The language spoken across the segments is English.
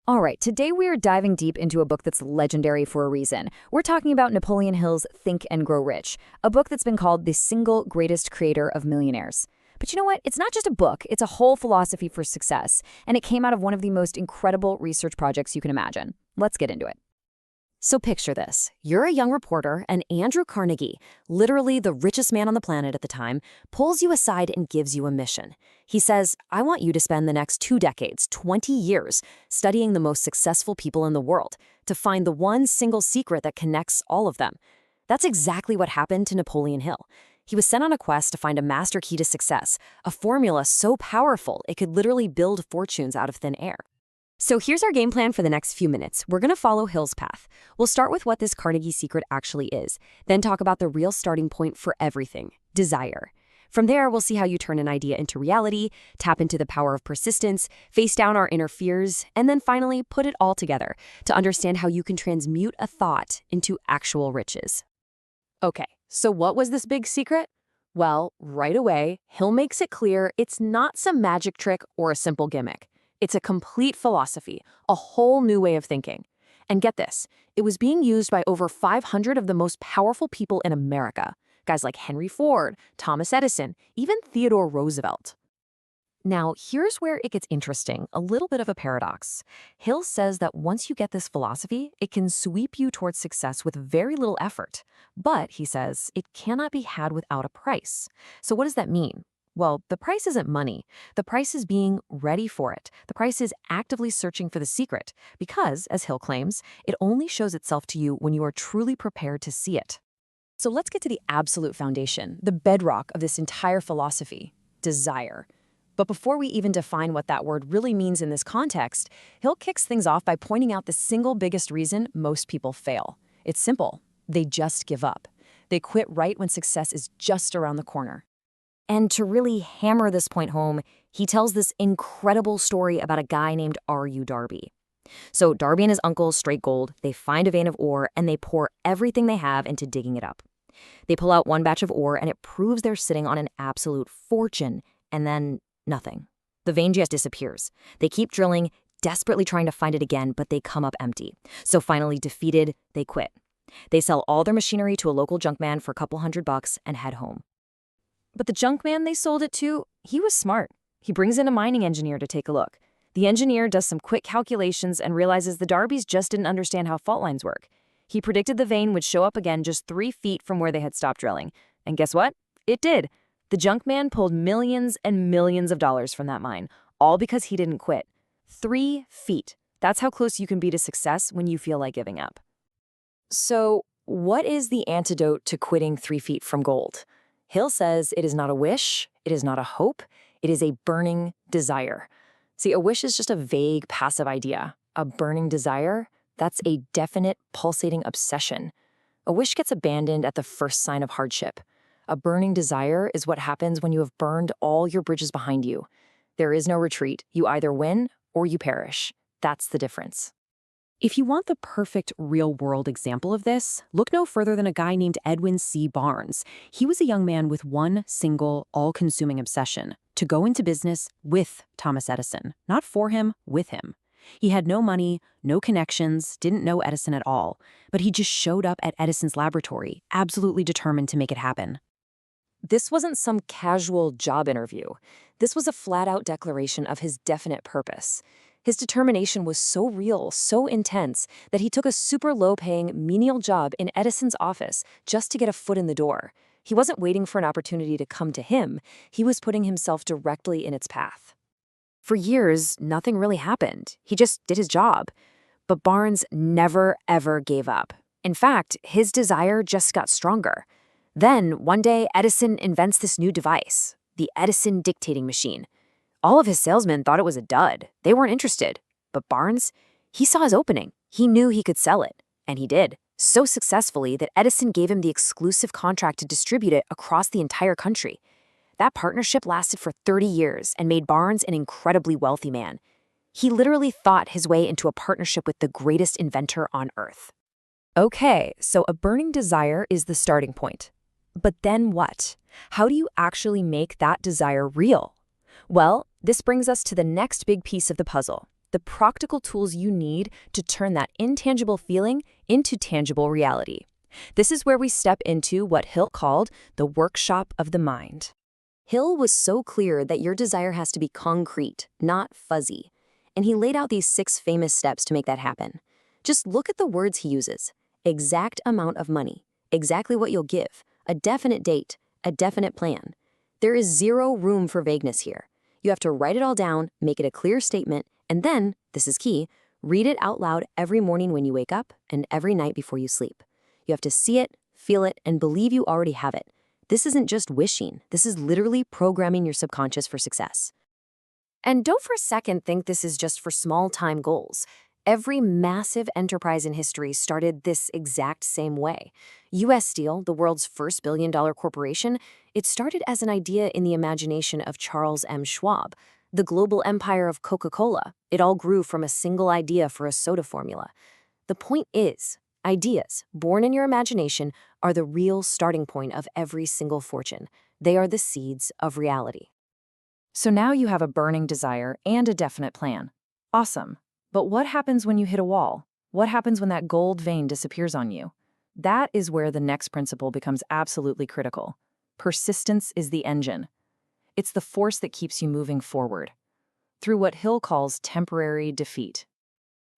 All right, today we are diving deep into a book that's legendary for a reason. We're talking about Napoleon Hill's Think and Grow Rich, a book that's been called the single greatest creator of millionaires. But you know what? It's not just a book, it's a whole philosophy for success, and it came out of one of the most incredible research projects you can imagine. Let's get into it. So picture this. You're a young reporter, and Andrew Carnegie, literally the richest man on the planet at the time, pulls you aside and gives you a mission. He says, I want you to spend the next 2 decades, 20 years, studying the most successful people in the world to find the one single secret that connects all of them. That's exactly what happened to Napoleon Hill. He was sent on a quest to find a master key to success, a formula so powerful it could literally build fortunes out of thin air. So here's our game plan for the next few minutes. We're going to follow Hill's path. We'll start with what this Carnegie secret actually is, then talk about the real starting point for everything, desire. From there, we'll see how you turn an idea into reality, tap into the power of persistence, face down our inner fears, and then finally put it all together to understand how you can transmute a thought into actual riches. Okay, so what was this big secret? Well, right away, Hill makes it clear it's not some magic trick or a simple gimmick. It's a complete philosophy, a whole new way of thinking. And get this, it was being used by over 500 of the most powerful people in America. Guys like Henry Ford, Thomas Edison, even Theodore Roosevelt. Now, here's where it gets interesting, a little bit of a paradox. Hill says that once you get this philosophy, it can sweep you towards success with very little effort. But, he says, it cannot be had without a price. So what does that mean? Well, the price isn't money. The price is being ready for it. The price is actively searching for the secret because, as Hill claims, it only shows itself to you when you are truly prepared to see it. So let's get to the absolute foundation, the bedrock of this entire philosophy, desire. But before we even define what that word really means in this context, Hill kicks things off by pointing out the single biggest reason most people fail. It's simple. They just give up. They quit right when success is just around the corner. And to really hammer this point home, he tells this incredible story about a guy named R.U. Darby. So Darby and his uncle strike gold, they find a vein of ore, and they pour everything they have into digging it up. They pull out one batch of ore, and it proves they're sitting on an absolute fortune, and then nothing. The vein just disappears. They keep drilling, desperately trying to find it again, but they come up empty. So finally, defeated, they quit. They sell all their machinery to a local junkman for a couple $100 and head home. But the junkman they sold it to, he was smart. He brings in a mining engineer to take a look. The engineer does some quick calculations and realizes the Darbys just didn't understand how fault lines work. He predicted the vein would show up again just 3 feet from where they had stopped drilling. And guess what? It did. The junkman pulled millions and millions of dollars from that mine, all because he didn't quit. 3 feet. That's how close you can be to success when you feel like giving up. So, what is the antidote to quitting 3 feet from gold? Hill says it is not a wish, it is not a hope, it is a burning desire. See, a wish is just a vague, passive idea. A burning desire, that's a definite, pulsating obsession. A wish gets abandoned at the first sign of hardship. A burning desire is what happens when you have burned all your bridges behind you. There is no retreat. You either win or you perish. That's the difference. If you want the perfect real-world example of this, look no further than a guy named Edwin C. Barnes. He was a young man with one single, all-consuming obsession: to go into business with Thomas Edison. Not for him, with him. He had no money, no connections, didn't know Edison at all, but he just showed up at Edison's laboratory, absolutely determined to make it happen. This wasn't some casual job interview. This was a flat-out declaration of his definite purpose. His determination was so real, so intense, that he took a super low-paying, menial job in Edison's office just to get a foot in the door. He wasn't waiting for an opportunity to come to him. He was putting himself directly in its path. For years, nothing really happened. He just did his job. But Barnes never, ever gave up. In fact, his desire just got stronger. Then, one day, Edison invents this new device, the Edison dictating machine. All of his salesmen thought it was a dud. They weren't interested. But Barnes, he saw his opening. He knew he could sell it. And he did. So successfully that Edison gave him the exclusive contract to distribute it across the entire country. That partnership lasted for 30 years and made Barnes an incredibly wealthy man. He literally thought his way into a partnership with the greatest inventor on Earth. Okay, so a burning desire is the starting point. But then what? How do you actually make that desire real? Well, this brings us to the next big piece of the puzzle, the practical tools you need to turn that intangible feeling into tangible reality. This is where we step into what Hill called the workshop of the mind. Hill was so clear that your desire has to be concrete, not fuzzy. And he laid out these 6 famous steps to make that happen. Just look at the words he uses. Exact amount of money, exactly what you'll give, a definite date, a definite plan. There is zero room for vagueness here. You have to write it all down, make it a clear statement, and then, this is key, read it out loud every morning when you wake up and every night before you sleep. You have to see it, feel it, and believe you already have it. This isn't just wishing. This is literally programming your subconscious for success. And don't for a second think this is just for small-time goals. Every massive enterprise in history started this exact same way. U.S. Steel, the world's first billion-dollar corporation, it started as an idea in the imagination of Charles M. Schwab. The global empire of Coca-Cola, it all grew from a single idea for a soda formula. The point is, ideas, born in your imagination, are the real starting point of every single fortune. They are the seeds of reality. So now you have a burning desire and a definite plan. Awesome. But what happens when you hit a wall? What happens when that gold vein disappears on you? That is where the next principle becomes absolutely critical. Persistence is the engine. It's the force that keeps you moving forward, through what Hill calls temporary defeat.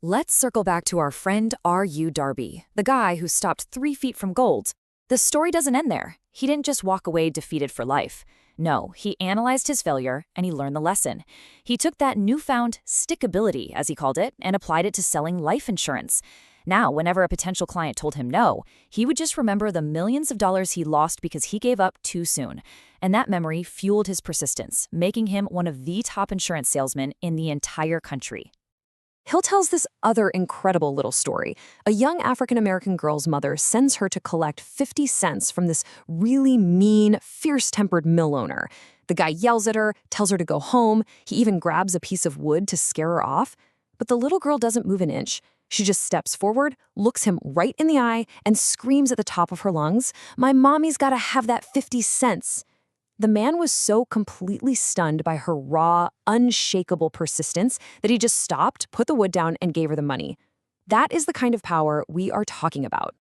Let's circle back to our friend R.U. Darby, the guy who stopped 3 feet from gold. The story doesn't end there. He didn't just walk away defeated for life. No, he analyzed his failure and he learned the lesson. He took that newfound stickability, as he called it, and applied it to selling life insurance. Now, whenever a potential client told him no, he would just remember the millions of dollars he lost because he gave up too soon. And that memory fueled his persistence, making him one of the top insurance salesmen in the entire country. Hill tells this other incredible little story. A young African-American girl's mother sends her to collect 50 cents from this really mean, fierce-tempered mill owner. The guy yells at her, tells her to go home. He even grabs a piece of wood to scare her off. But the little girl doesn't move an inch. She just steps forward, looks him right in the eye, and screams at the top of her lungs, "My mommy's gotta have that 50 cents." The man was so completely stunned by her raw, unshakable persistence that he just stopped, put the wood down, and gave her the money. That is the kind of power we are talking about.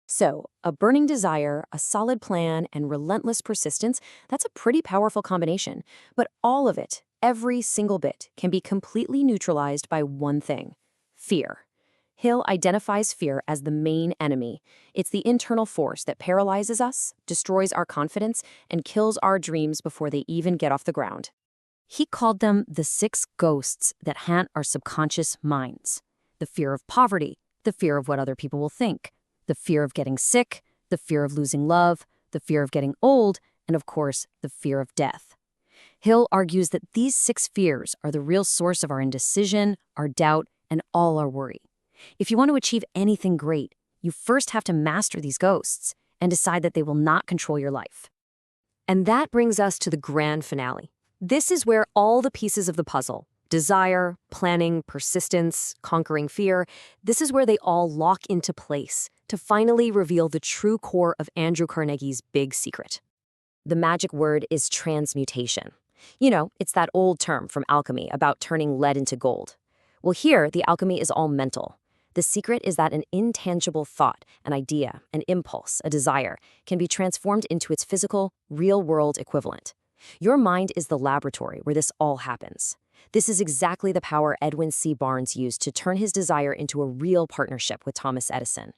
So, a burning desire, a solid plan, and relentless persistence, that's a pretty powerful combination. But all of it, every single bit, can be completely neutralized by one thing: fear. Hill identifies fear as the main enemy. It's the internal force that paralyzes us, destroys our confidence, and kills our dreams before they even get off the ground. He called them the 6 ghosts that haunt our subconscious minds. The fear of poverty, the fear of what other people will think, the fear of getting sick, the fear of losing love, the fear of getting old, and of course, the fear of death. Hill argues that these 6 fears are the real source of our indecision, our doubt, and all our worry. If you want to achieve anything great, you first have to master these ghosts and decide that they will not control your life. And that brings us to the grand finale. This is where all the pieces of the puzzle, desire, planning, persistence, conquering fear, this is where they all lock into place to finally reveal the true core of Andrew Carnegie's big secret. The magic word is transmutation. You know, it's that old term from alchemy about turning lead into gold. Well, here, the alchemy is all mental. The secret is that an intangible thought, an idea, an impulse, a desire, can be transformed into its physical, real-world equivalent. Your mind is the laboratory where this all happens. This is exactly the power Edwin C. Barnes used to turn his desire into a real partnership with Thomas Edison.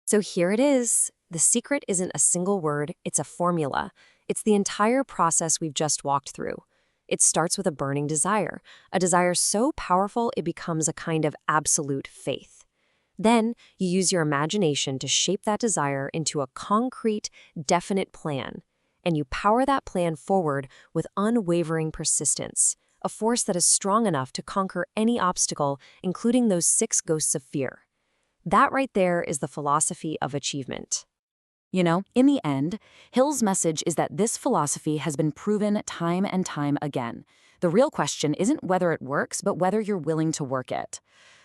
So here it is. The secret isn't a single word, it's a formula. It's the entire process we've just walked through. It starts with a burning desire, a desire so powerful it becomes a kind of absolute faith. Then, you use your imagination to shape that desire into a concrete, definite plan, and you power that plan forward with unwavering persistence, a force that is strong enough to conquer any obstacle, including those 6 ghosts of fear. That right there is the philosophy of achievement. You know, in the end, Hill's message is that this philosophy has been proven time and time again. The real question isn't whether it works, but whether you're willing to work it.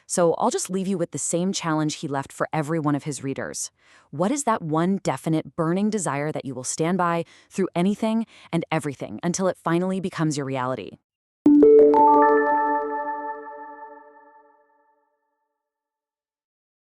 So I'll just leave you with the same challenge he left for every one of his readers. What is that one definite burning desire that you will stand by through anything and everything until it finally becomes your reality?